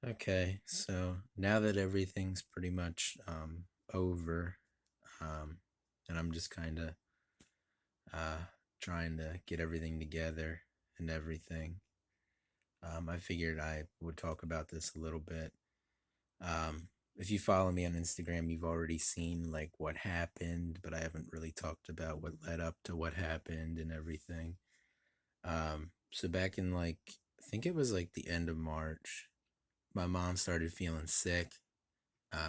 Okay, so now that everything's pretty much over, um, and I'm just kind of uh, trying to get everything together and everything, I figured I would talk about this a little bit. If you follow me on Instagram, you've already seen like what happened, but I haven't really talked about what led up to what happened and everything. So back in like, I think it was like the end of March, my mom started feeling sick.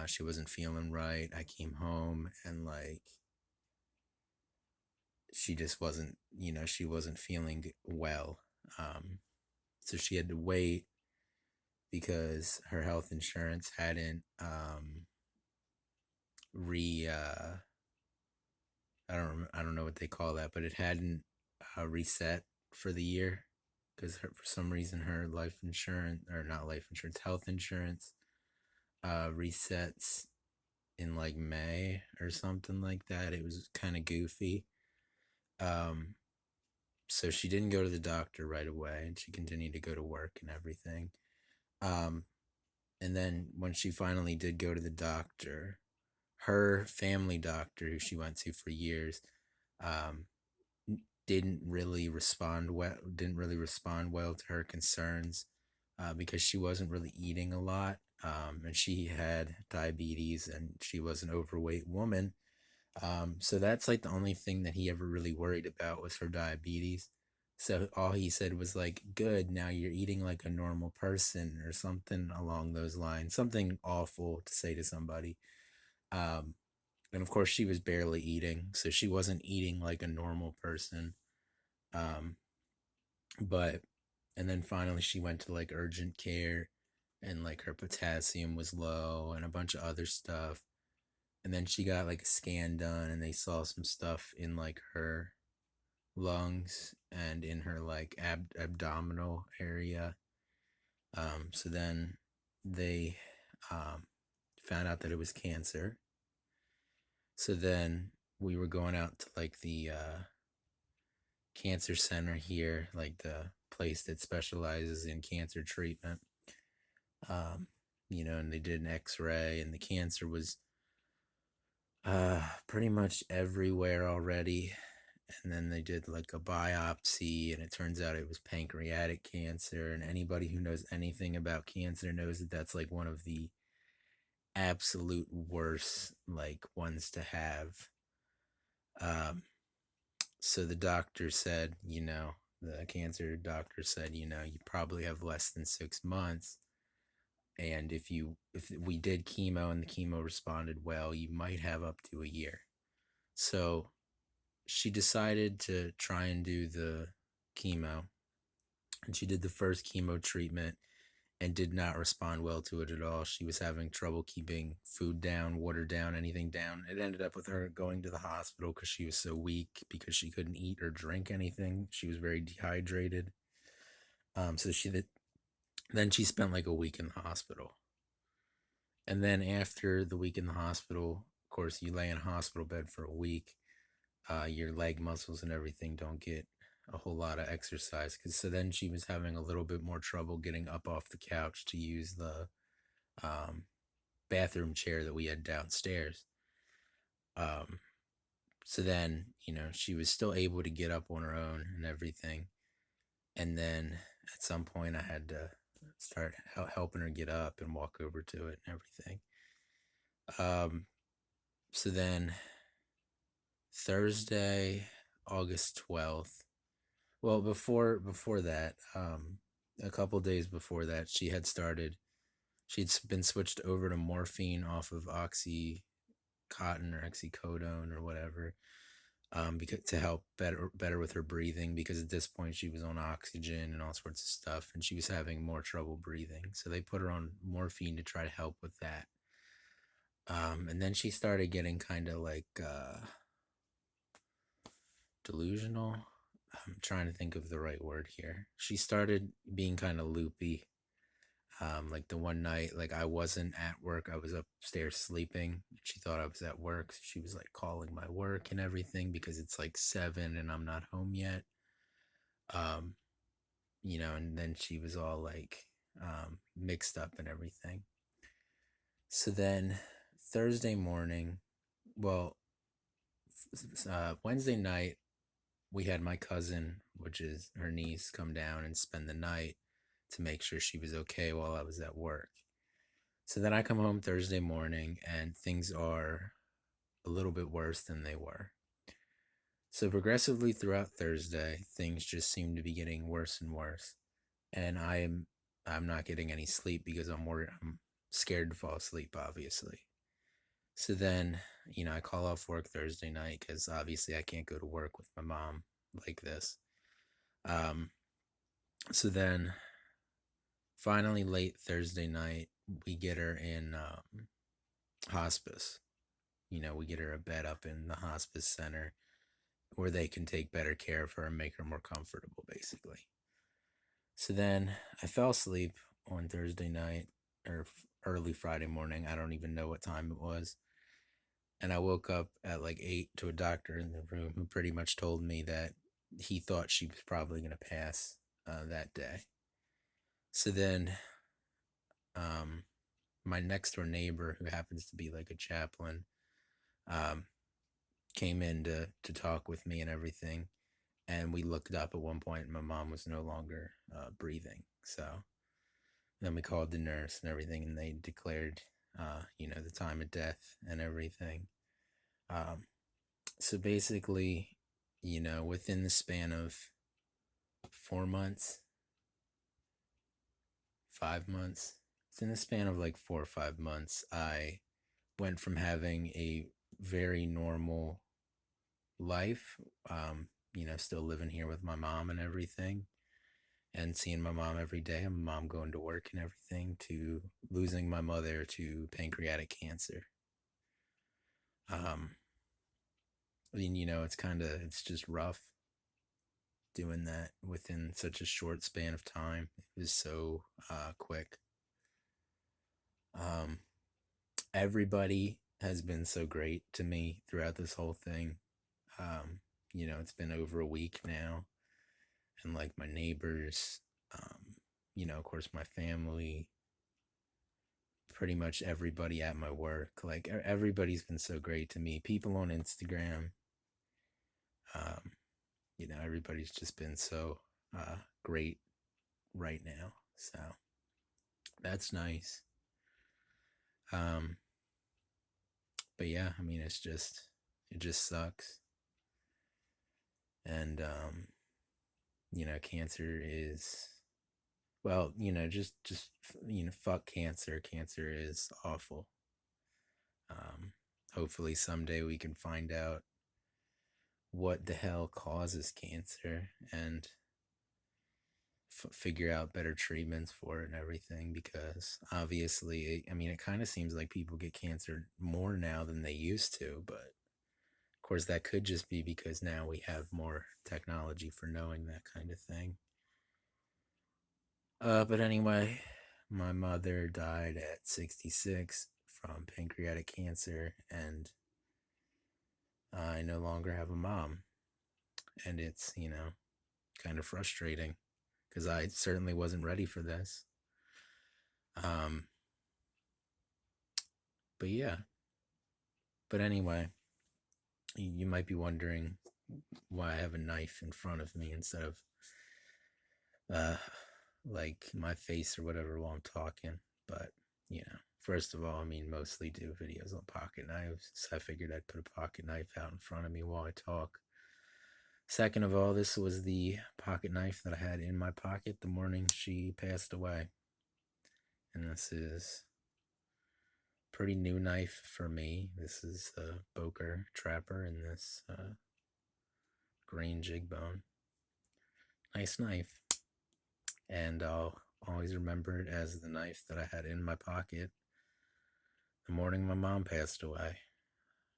She wasn't feeling right. I came home and like she just wasn't, she wasn't feeling well. Um, so she had to wait because her health insurance hadn't re I don't know what they call that, but it hadn't reset for the year because for some reason her life insurance, or not life insurance, health insurance resets in like May or something like that. It was kind of goofy. Um, so she didn't go to the doctor right away, and she continued to go to work and everything. Um, and then when she finally did go to the doctor, her family doctor, who she went to for years, um, didn't really respond well to her concerns, because she wasn't really eating a lot, and she had diabetes and she was an overweight woman. So that's like the only thing that he ever really worried about was her diabetes. So all he said was like, "Good, now you're eating like a normal person," or something along those lines. Something awful to say to somebody. Um, and of course, she was barely eating, so she wasn't eating like a normal person. Um, but and then finally, she went to like urgent care, and like her potassium was low, and a bunch of other stuff. And then she got like a scan done, and they saw some stuff in like her lungs and in her like abdominal area. So then they um, found out that it was cancer. So then we were going out to like the cancer center here, like the place that specializes in cancer treatment. Um, and they did an X-ray, and the cancer was pretty much everywhere already. And then they did like a biopsy, and it turns out it was pancreatic cancer. And anybody who knows anything about cancer knows that that's like one of the absolute worst like ones to have. Um, so the doctor said, the cancer doctor said, you probably have less than 6 months. And if we did chemo and the chemo responded well, you might have up to a year. So she decided to try and do the chemo, and she did the first chemo treatment and did not respond well to it at all. She was having trouble keeping food down, water down, anything down. It ended up with her going to the hospital because she was so weak, because she couldn't eat or drink anything. She was very dehydrated. So then she spent like a week in the hospital. And then after the week in the hospital, of course, you lay in a hospital bed for a week. Your leg muscles and everything don't get a whole lot of exercise. So then she was having a little bit more trouble getting up off the couch to use the um, bathroom chair that we had downstairs. Um, so then, she was still able to get up on her own and everything. And then at some point, I had to start helping her get up and walk over to it and everything. Um, so then Thursday, August 12th. Well, before that, a couple days before that, she'd been switched over to morphine off of Oxycontin or Oxycodone or whatever, because to help better with her breathing, because at this point she was on oxygen and all sorts of stuff, and she was having more trouble breathing. So they put her on morphine to try to help with that. And then she started getting kind of like delusional. I'm trying to think of the right word here. She started being kind of loopy. Like the one night, like I wasn't at work, I was upstairs sleeping. She thought I was at work, so she was like calling my work and everything because it's like 7 and I'm not home yet. Um, and then she was all like mixed up and everything. So then Thursday morning, well, Wednesday night, we had my cousin, which is her niece, come down and spend the night to make sure she was okay while I was at work. So then I come home Thursday morning and things are a little bit worse than they were. So progressively throughout Thursday, things just seem to be getting worse and worse. And I'm not getting any sleep because I'm scared to fall asleep, obviously. So then, I call off work Thursday night because obviously I can't go to work with my mom like this. Um, so then finally late Thursday night, we get her in hospice. We get her a bed up in the hospice center where they can take better care of her and make her more comfortable, basically. So then I fell asleep on Thursday night or early Friday morning. I don't even know what time it was. And I woke up at like 8 to a doctor in the room who pretty much told me that he thought she was probably going to pass that day. So then um, my next door neighbor, who happens to be like a chaplain, um, came in to talk with me and everything. And we looked up at one point and my mom was no longer breathing. So then we called the nurse and everything, and they declared, the time of death and everything. Um, so basically, within the span of 4 months, 5 months, within the span of like 4 or 5 months, I went from having a very normal life, still living here with my mom and everything, and seeing my mom every day, and my mom going to work and everything, to losing my mother to pancreatic cancer. Um, it's just rough doing that within such a short span of time. It was so quick. Um, Everybody has been so great to me throughout this whole thing. Um, it's been over a week now, and like my neighbors, of course, my family, pretty much everybody at my work, like everybody's been so great to me. People on Instagram, um, everybody's just been so great right now. So that's nice. Um, but yeah, I mean, it just sucks. And, cancer is, well, fuck cancer. Cancer is awful. Um, Hopefully someday we can find out what the hell causes cancer and figure out better treatments for it and everything, because obviously, I mean, it kind of seems like people get cancer more now than they used to, but of course that could just be because now we have more technology for knowing that kind of thing. But anyway, my mother died at 66 from pancreatic cancer, and I no longer have a mom. And it's, kind of frustrating because I certainly wasn't ready for this. Um, but yeah. But anyway, you might be wondering why I have a knife in front of me instead of uh, like my face or whatever while I'm talking. But, first of all, I mean, mostly do videos on pocket knives. So I figured I'd put a pocket knife out in front of me while I talk. Second of all, this was the pocket knife that I had in my pocket the morning she passed away. And this is pretty new knife for me. This is a Boker Trapper in this green jig bone. Nice knife. And I'll always remember it as the knife that I had in my pocket the morning my mom passed away.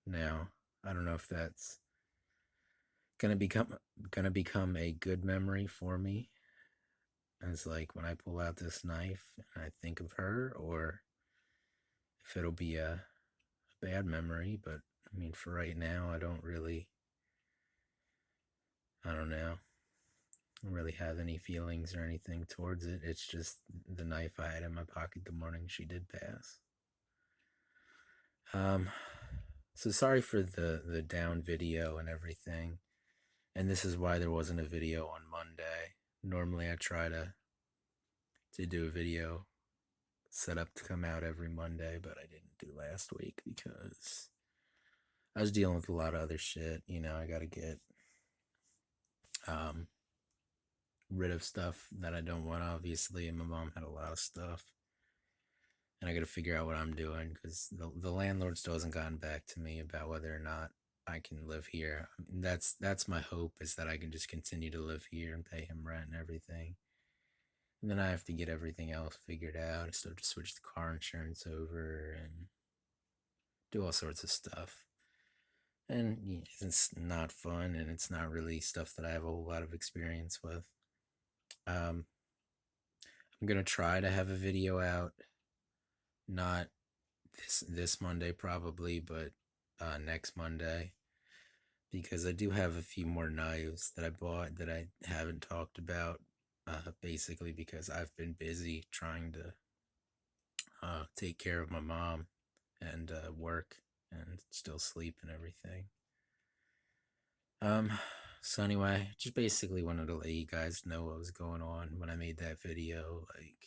Now, I don't know if that's gonna become a good memory for me, as like when I pull out this knife and I think of her, or if it'll be a bad memory. But I mean, for right now, I don't know. don't really have any feelings or anything towards it. It's just the knife I had in my pocket the morning she did pass. Um, so sorry for the down video and everything. And this is why there wasn't a video on Monday. Normally I try to do a video set up to come out every Monday, but I didn't do last week because I was dealing with a lot of other shit. You know, I got to get um, rid of stuff that I don't want, obviously. And my mom had a lot of stuff. And I got to figure out what I'm doing because the landlord still hasn't gotten back to me about whether or not I can live here. I mean, that's my hope, is that I can just continue to live here and pay him rent and everything. And then I have to get everything else figured out. I still have to switch the car insurance over and do all sorts of stuff. And yeah, it's not fun, and it's not really stuff that I have a whole lot of experience with. Um, I'm gonna try to have a video out, not this Monday probably, but next Monday, because I do have a few more knives that I bought that I haven't talked about. Basically, because I've been busy trying to take care of my mom and work and still sleep and everything. Um, so anyway, just basically wanted to let you guys know what was going on when I made that video, like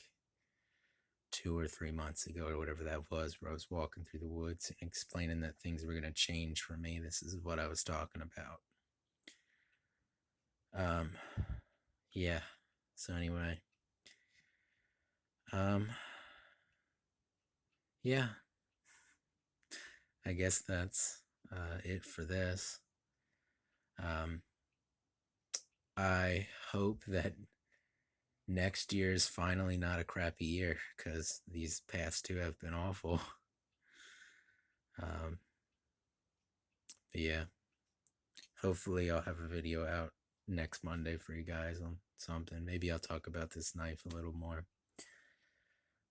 2 or 3 months ago or whatever that was, where I was walking through the woods and explaining that things were gonna change for me. This is what I was talking about. Um, yeah. So anyway, um, yeah, I guess that's it for this. Um, I hope that next year is finally not a crappy year, because these past two have been awful. Um, but yeah, hopefully I'll have a video out next Monday for you guys on something. Maybe I'll talk about this knife a little more,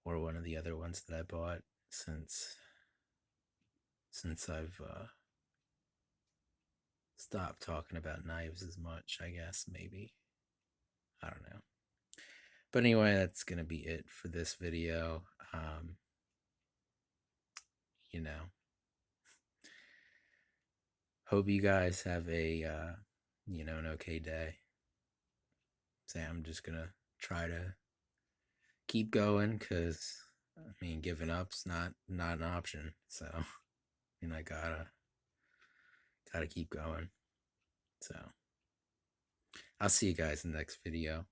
or one of the other ones that I bought, since I've stopped talking about knives as much, I guess. Maybe, I don't know. But anyway, that's gonna be it for this video. You know, hope you guys have a an okay day. Say, I'm just gonna try to keep going, because I mean, giving up's not an option. So I gotta keep going. So I'll see you guys in the next video.